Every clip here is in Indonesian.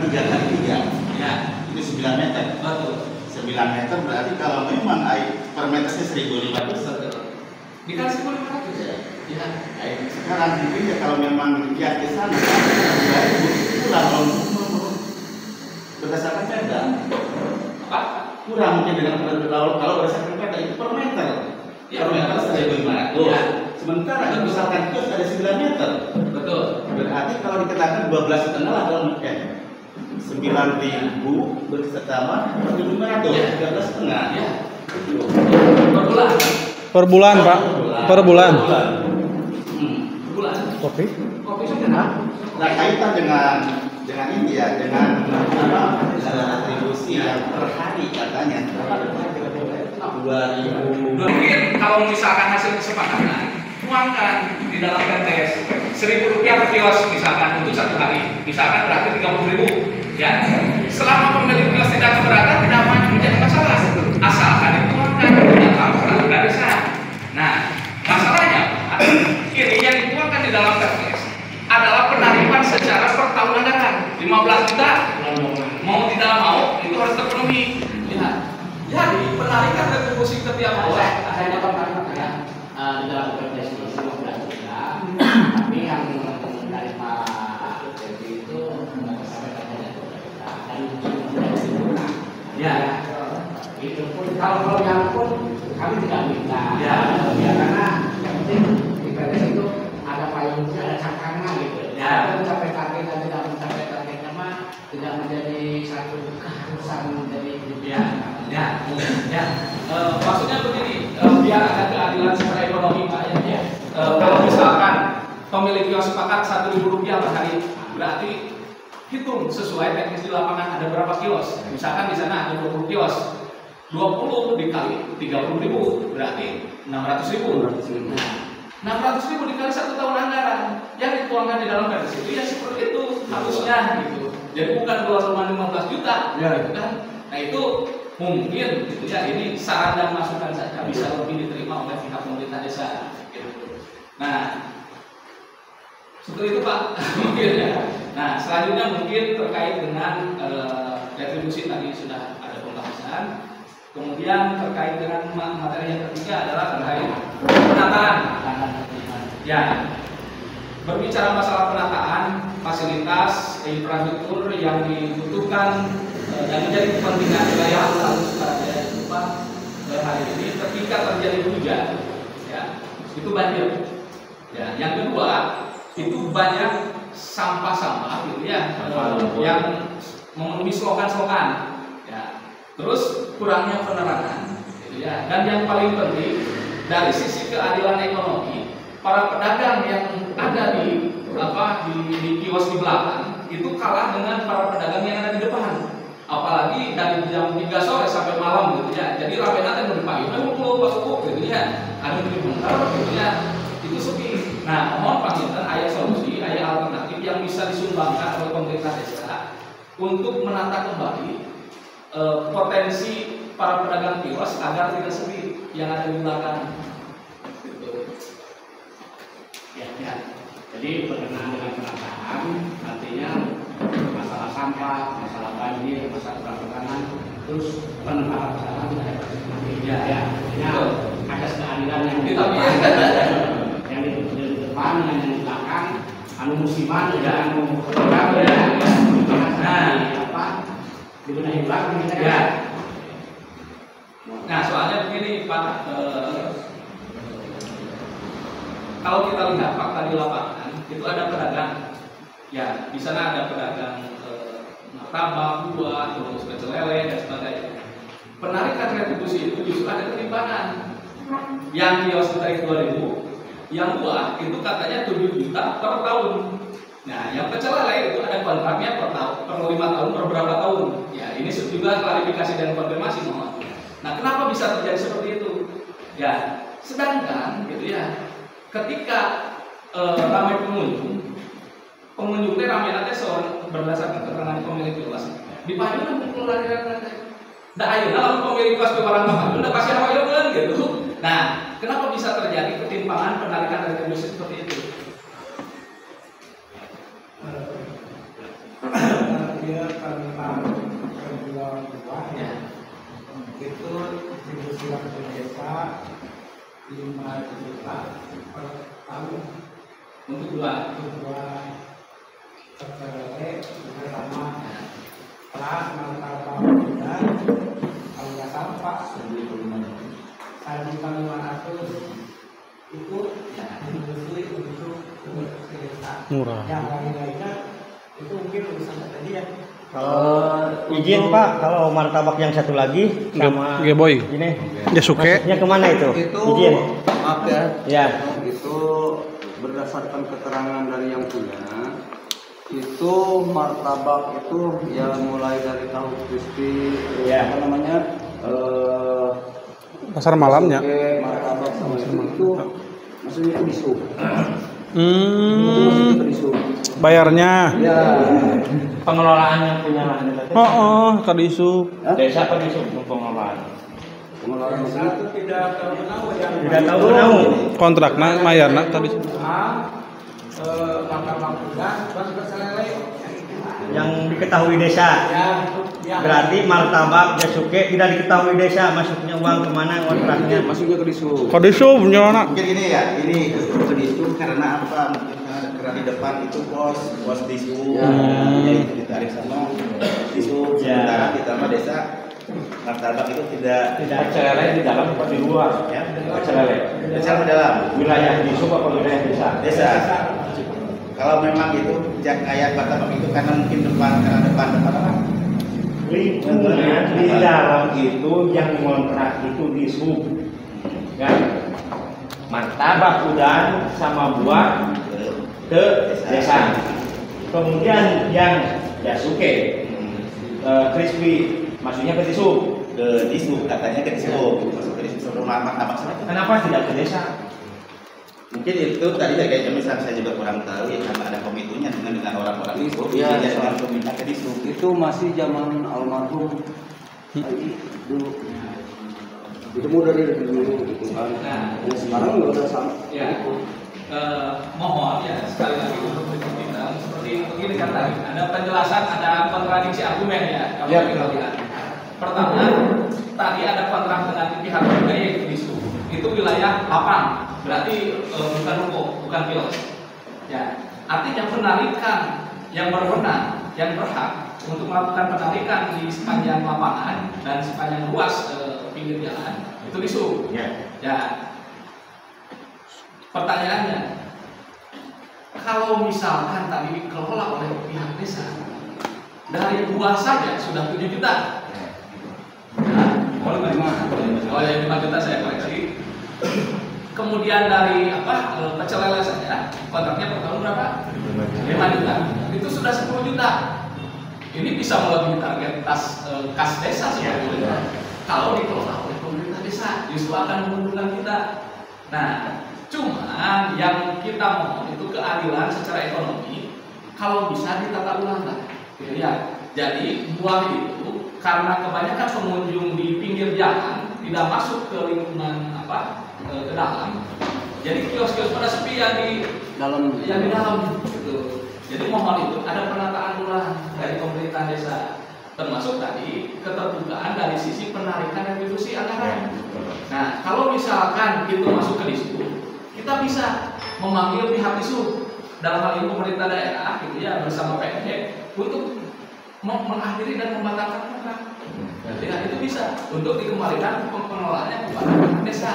3 kali 3 Ya, itu 9 meter. betul. 9 meter berarti kalau memang per meternya 1.500 Dikasih 1.500 ya. Ya. Sekarang ya kalau memang kiat di sana 2.000 kurang berdasarkan perda. Apa? Kurang mungkin dengan kalau berdasarkan perda itu per meter. Ya, per meter 1.500. Ya. Sementara kalau misalkan kios ada 9 meter. Betul. Berarti kalau dikatakan 12,5 adalah 9.000 bersetama 1.500, Ya. 13,5. Ya. Per bulan. Per bulan, Pak. Per bulan. Per bulan. Kopi? Kopi sudah. Nah, kaitan dengan ini ya, dengan retribusi yang per hari katanya 2.000. Mungkin kalau misalkan hasil kesepakatan, tuangkan di dalam PTS 1.000 rupiah per kios misalkan untuk 1 hari, misalkan berarti 30.000. Ya, selama pemilik kios tidak keberatan, tidak menjadi masalah. Asalkan dituangkan di dalam peraturan desa. Nah, masalahnya Pak, ini yang dituangkan di dalam PTS adalah penarikan secara per tahun anggaran 15 juta. Mau tidak mau itu harus terpenuhi. Ya. Jadi penarikan retribusi setiap bulan. Saya dapat kalimat ya di dalam PPS itu 15 juta, tapi yang dari Pak Devi itu sampai katanya 2 juta, dari 15 juta. Ya. Itu pun kalau yang pun kami tidak minta. Ya. Karena yang penting di PPS itu ada payungnya, ada cangkangnya gitu. Ya. Kalau mencapai target dan tidak mencapai targetnya mah tidak menjadi satu keharusan menjadi Ya, maksudnya begini, biar ada keadilan secara ekonomi Pak ya. Kalau misalkan pemilik kios sepakat 1.000 rupiah per hari, berarti hitung sesuai teknis di lapangan ada berapa kios. Misalkan di sana ada 20 kios, 20 dikali 30.000 berarti 600.000. 600.000 dikali 1 tahun anggaran yang dituangkan di dalam PPS itu ya seperti itu harusnya gitu. Jadi bukan 2,15 juta, gitu kan? Nah itu mungkin gitu ya, ini saran dan masukan saja bisa lebih diterima oleh pihak pemerintah desa gitu. Nah seperti itu Pak mungkin ya. Nah selanjutnya mungkin terkait dengan retribusi tadi sudah ada pembahasan. Kemudian terkait dengan materi yang ketiga adalah terkait penataan. Ya, berbicara masalah penataan fasilitas infrastruktur yang dibutuhkan dan menjadi kepentingan wilayah lalu secara berupa hari ini ketika terjadi hujan, ya itu banjir. Ya, yang kedua itu banyak sampah-sampah gitu ya, yang memenuhi selokan-selokan. Ya, terus kurangnya penerangan, gitu ya. Dan yang paling penting dari sisi keadilan ekonomi, para pedagang yang ada di kios di belakang itu kalah dengan para pedagang yang ada di depan. Apalagi dari jam 3 sore sampai malam gitu ya. Jadi rame nanti mau dipagi, mau masuk gitu ya. Ada di bentar gitu ya. Itu sepi. Nah, mohon panggilkan ayat solusi, ayat alternatif yang bisa disumbangkan oleh pemerintah desa untuk menata kembali potensi para pedagang kios agar tidak sepi yang ada di belakang. Gitu. Ya. Jadi berkenaan dengan penataan, artinya masalah sampah, masalah banjir, masalah perakanan, terus penerangan jalan tidak ada perspektif. Ya. Artinya ada keadilan yang di depan, yang di depan, yang di belakang, anu musiman, anu program, apa dibenahi belakang kita ya. Nah, soalnya begini Pak, kalau kita lihat fakta di lapangan itu ada pedagang, ya di sana ada pedagang martabak, buah, terus pecel lele dan sebagainya. Penarikan retribusi itu justru ada ketimpangan. Yang kios ditarik 2.000, yang buah itu katanya 7 juta per tahun. Nah, yang pecel lele itu ada kontraknya per tahun, per 5 tahun, per berapa tahun. Ya, ini juga klarifikasi dan konfirmasi mohon. Nah, kenapa bisa terjadi seperti itu? Ya, sedangkan gitu ya, ketika ramai pengunjungnya ramai nanti seorang berdasarkan keterangan pemilik kios di payungan pukul lantai. Dah ayeuna lamun pemilik kios barang mahal, udah pasti hawayeun gitu. Nah, kenapa bisa terjadi ketimpangan penarikan retribusi seperti itu? formulir tentang penjual buah Ya. itu distribusi langsung desa 5 juta per tahun Untuk dua. untuk buah pecelele bersama plat martabak dan kalau sampah 1.500 itu distribusi untuk desa. Murah. Yang lain-lainnya itu mungkin urusan tadi ya. Izin Pak, kalau martabak yang satu lagi sama Geboy. ini Jasuke. maksudnya kemana itu? Itu Izin. maaf ya, Ya. itu berdasarkan keterangan dari yang punya, itu martabak itu ya mulai dari tahu crispy, Ya. apa namanya, Pasar malamnya. oke, martabak sama itu maksudnya itu disu, Hmm. itu disu. Bayarnya. Ya, Pengelolaan yang punya lahan itu. Oh, tadi isu. Desa apa desa pengelolaan? pengelolaan Desa itu tidak tahu yang Tidak tahu tahu. Kontrakna mayarna tadi. martabak udang dan pecelele Yang diketahui desa. ya itu yang Berarti martabak Jasuke tidak diketahui desa, masuknya uang kemana kontraknya? masuknya ke disu. Kok disu punya Mungkin ini ya, ini ke disu karena apa? Mungkin karena di depan itu pos disu, ya itu ditarik sama disu. Sementara ditambah desa martabak itu tidak Pecelele di dalam apa di luar? ya, Pecelele. desa di dalam Wilayah di sub apa wilayah desa? desa. Kalau memang itu kayak martabak itu karena mungkin depan apa? Lingkungan di dalam itu yang ngontrak itu di sub. Kan? Martabak udang sama buah ke desa. Kemudian yang Jasuke, crispy, maksudnya ke disu. Ke disu katanya ke disu, masuk ke disu rumah martabak sana. Kenapa tidak ke desa? Mungkin itu tadi ya kayaknya misalnya saya juga kurang tahu ya karena ada komitunya dengan orang-orang itu Iya, jadi soal- dengan peminta ke disu. Itu masih zaman almarhum Ai dulu. Itu mau dari dulu gitu kan. Nah. Ya, sekarang nggak ada sama. Ya, mohon ya sekali lagi untuk diperhatikan seperti begini kan tadi ada penjelasan, ada kontradiksi argumen ya kalau Ya. kita lihat. Pertama, tadi ada kontrak dengan pihak ketiga yaitu disu. Itu wilayah lapang, berarti bukan ruko, bukan kios. Ya, artinya penarikan yang berwenang, yang berhak untuk melakukan penarikan di sepanjang lapangan dan sepanjang ruas pinggir jalan itu disu. Ya. Pertanyaannya, kalau misalkan tadi dikelola oleh pihak desa, dari buah saja sudah 7 juta. Nah, oh ya 5 juta saya koreksi. Kemudian dari pecel lele saja, kontraknya per tahun berapa? 5 juta. Itu sudah 10 juta. Ini bisa melebihi target kas desa sebetulnya. Kalau dikelola oleh pemerintah desa, justru akan menguntungkan kita. Nah, cuma yang kita mohon itu keadilan secara ekonomi, kalau bisa ditata ulang lah. Gitu ya. Jadi buah itu karena kebanyakan pengunjung di pinggir jalan tidak masuk ke lingkungan ke dalam. Jadi kios-kios pada sepi yang di Dalam gitu. Jadi mohon itu ada penataan ulang dari pemerintah desa, termasuk tadi keterbukaan dari sisi penarikan retribusi anggaran. Nah, kalau misalkan itu masuk ke disu, kita bisa memanggil pihak disu dalam hal ini pemerintah daerah gitu ya bersama PNJ untuk mengakhiri dan membatalkan kontrak. Ya, itu bisa untuk dikembalikan pengelolaannya kepada pihak desa.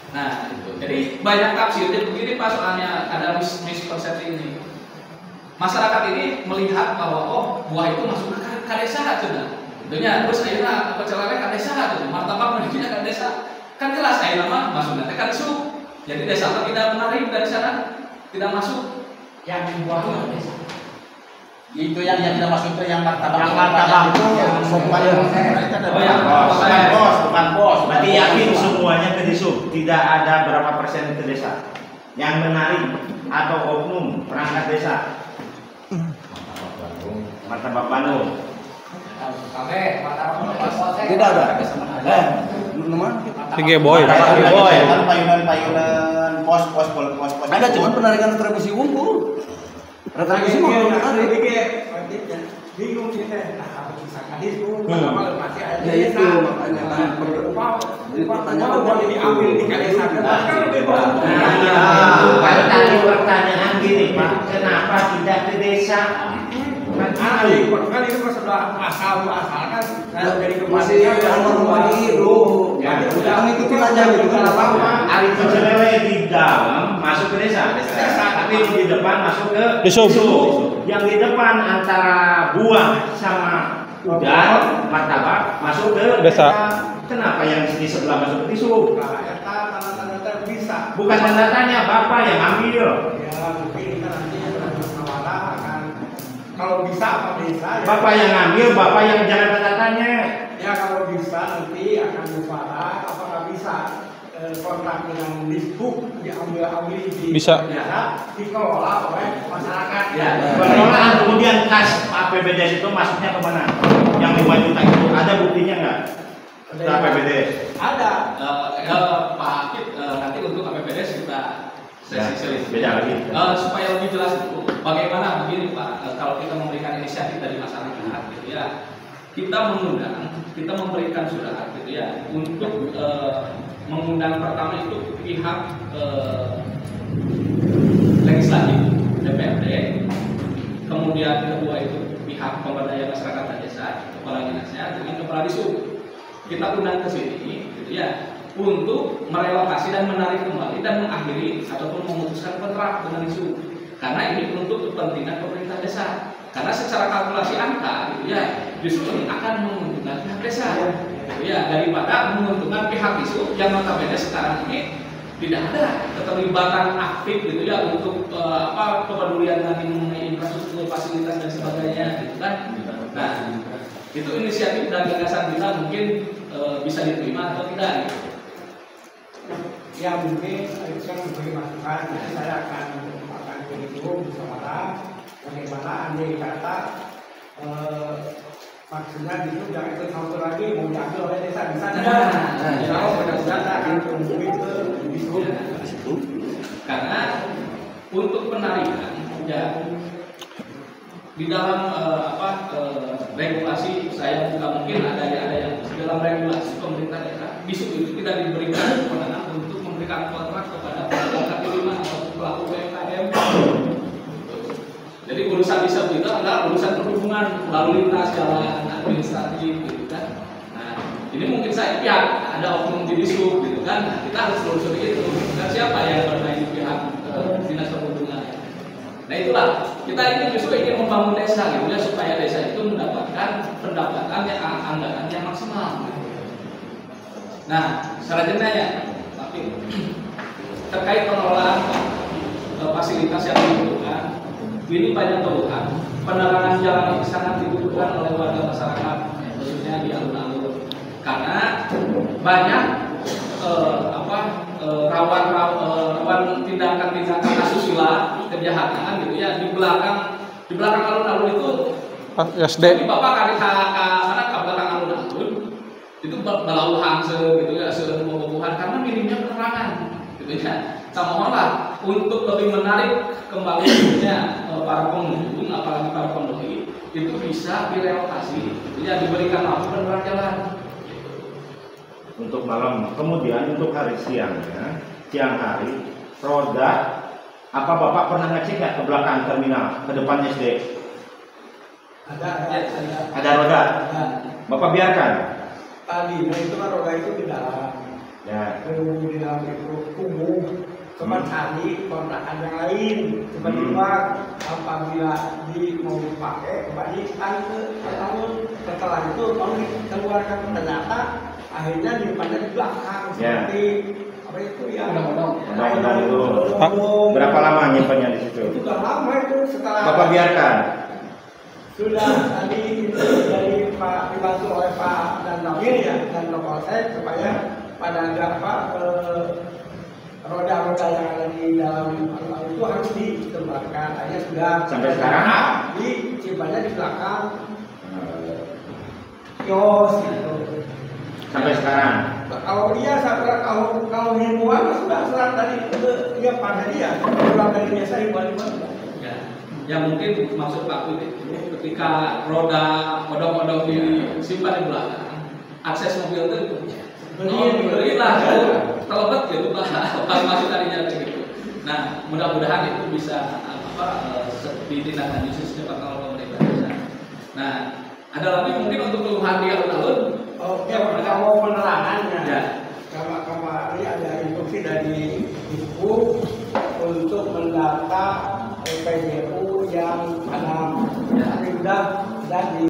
Nah, itu. Jadi banyak tafsir. Jadi begini Pak, soalnya ada mispersepsi ini. Masyarakat ini melihat bahwa buah itu masuk ke desa sudah. Tentunya terus akhirnya pecel lele ke desa sudah. Martabak menuju ke desa. Kan jelas akhirnya masuk nanti kan disu. Jadi desa tidak menarik dari sana, tidak masuk. Yang buah ke desa. Itu yang tidak masuk itu yang martabak. Yang martabak itu bukan bos. Berarti yakin semuanya ke disu, tidak ada berapa persen ke desa yang menarik atau oknum perangkat desa. Martabak Bandung. tidak ada. Nomor Tiga boy. Payunan pos. ada cuman penarikan retribusi unggul. Retribusi mah belum menarik. bingung sih teh, nah apa bisa kadis tuh, Hmm. apa masih ada Ya desa, itu makanya kan pertanyaan boleh diambil di desa kan lebih bagus. Pertanyaan gini Pak, kenapa tidak ke desa? Kan itu masalah asal kan dari masih normal itu. Ya, Udah ngikutin aja gitu kan apa-apa. Ari Cicelele di dalam masuk ke desa, tapi di depan masuk ke Disub. Yang di depan antara buah sama udan, martabak masuk ke Desa. Kenapa yang di sebelah masuk ke Disub? Nah, eta tanda-tanda bisa. Bukan tanda tanya, Bapak yang ambil. Ya mungkin kita nanti akan musyawarah akan kalau bisa apa bisa ya. Bapak yang ambil, Bapak yang jangan tanda tanya. Ya kalau bisa nanti akan musyawarah apakah bisa kontrak dengan disbuk diambil di Bisa. desa dikelola oleh masyarakat. Ya, pengelolaan kemudian kas APBD itu masuknya kemana? Yang 5 juta itu ada buktinya nggak? Ke APBD. Ada. Pak Akid, nanti untuk APBDes kita sesi Beda lagi. supaya lebih jelas itu bagaimana begini Pak, kalau kita memberikan inisiatif dari masyarakat gitu ya, kita memberikan surat gitu ya untuk mengundang pertama itu pihak legislatif DPRD, kemudian kedua itu pihak pemberdayaan masyarakat dan desa, kepala dinasnya dengan kepala disub. Kita undang ke sini gitu ya untuk merelokasi dan menarik kembali dan mengakhiri ataupun memutuskan kontrak dengan disub, karena ini untuk kepentingan pemerintah desa. Karena secara kalkulasi angka gitu ya justru ini akan menguntungkan pihak desa gitu ya, daripada menguntungkan pihak disub yang notabene sekarang ini tidak ada keterlibatan aktif gitu ya untuk kepedulian mengenai infrastruktur, fasilitas dan sebagainya gitu kan. Nah, itu inisiatif dan gagasan kita mungkin bisa diterima atau tidak gitu. Ya mungkin itu kan memberi masukan. Nanti saya akan itu musyawarah bagaimana andai kata maksudnya itu jangan ikut satu lagi mau diambil oleh desa di sana. Kalau mudah-mudahan saya akan mungkin ke disub. Karena untuk penarikan ya di dalam regulasi saya juga mungkin ada yang dalam regulasi pemerintah daerah disub itu tidak diberikan kewenangan untuk memberikan kontrak kepada pedagang kaki lima atau pelaku UMKM. Jadi urusan disub itu adalah urusan perhubungan, lalu lintas, jalan administratif gitu kan. Nah, ini mungkin saya pihak ada oknum di disub gitu kan. Nah, kita harus telusuri itu. Kan siapa yang bermain di pihak dinas perhubungan. Nah itulah, kita ini justru ingin membangun desa gitu ya, supaya desa itu mendapatkan pendapatan yang anggaran yang maksimal. Nah, selanjutnya ya, tapi terkait pengelolaan fasilitas yang dibutuhkan, ini banyak keluhan. Penerangan jalan ini sangat dibutuhkan oleh warga masyarakat, khususnya di alun-alun, karena banyak rawan tindakan-tindakan asusila, kejahatan gitu ya di belakang alun-alun itu. SD. Bapak kali ke belakang alun-alun itu belauhan gitu ya, sebuah karena minimnya penerangan gitu ya. Mohonlah untuk lebih menarik kembali para pengunjung, apalagi para pembeli itu bisa direlokasi gitu ya, diberikan lampu penerang jalan. Untuk malam, kemudian untuk hari siangnya, siang hari, roda, apa Bapak pernah ngecek nggak ke belakang terminal, ke depan SD? Ada roda. Bapak biarkan. Tadinya itu kan roda itu di dalam. Ya. Di dalam itu kumuh. Cuma cari kontrakan yang lain. Cuma di luar. Apabila mau dipakai, kembalikan ke alun. Setelah itu kalau dikeluarkan ternyata akhirnya di depannya di belakang seperti apa itu ya? Undang-undang itu. Berapa lama nyimpannya di situ? Itu sudah lama itu setelah. Bapak biarkan. Sudah tadi dari Pak dibantu oleh Pak dan Nawir ya dan Kapolsek supaya pada roda-roda yang ada di dalam itu harus ditempatkan. Akhirnya sudah sampai sekarang disimpannya di belakang kios gitu. Sampai sekarang. Kalau dia kalau himbauan sudah serat tadi dia pada dia pulang dari biasa himbauan. yang mungkin maksud Pak Putih ketika roda odong-odong disimpan di belakang, akses mobil itu belilah terlebat gitu Pak, pas masih tadinya gitu. Nah, mudah-mudahan itu bisa ditindaklanjuti secepatnya oleh pemerintah desa. Nah, ada lagi mungkin untuk keluhan di alun-alun. Oke, kalau penerangannya, Ya. kemarin ada instruksi dari Ibu untuk mendata PGU yang 6. Ya. Sudah di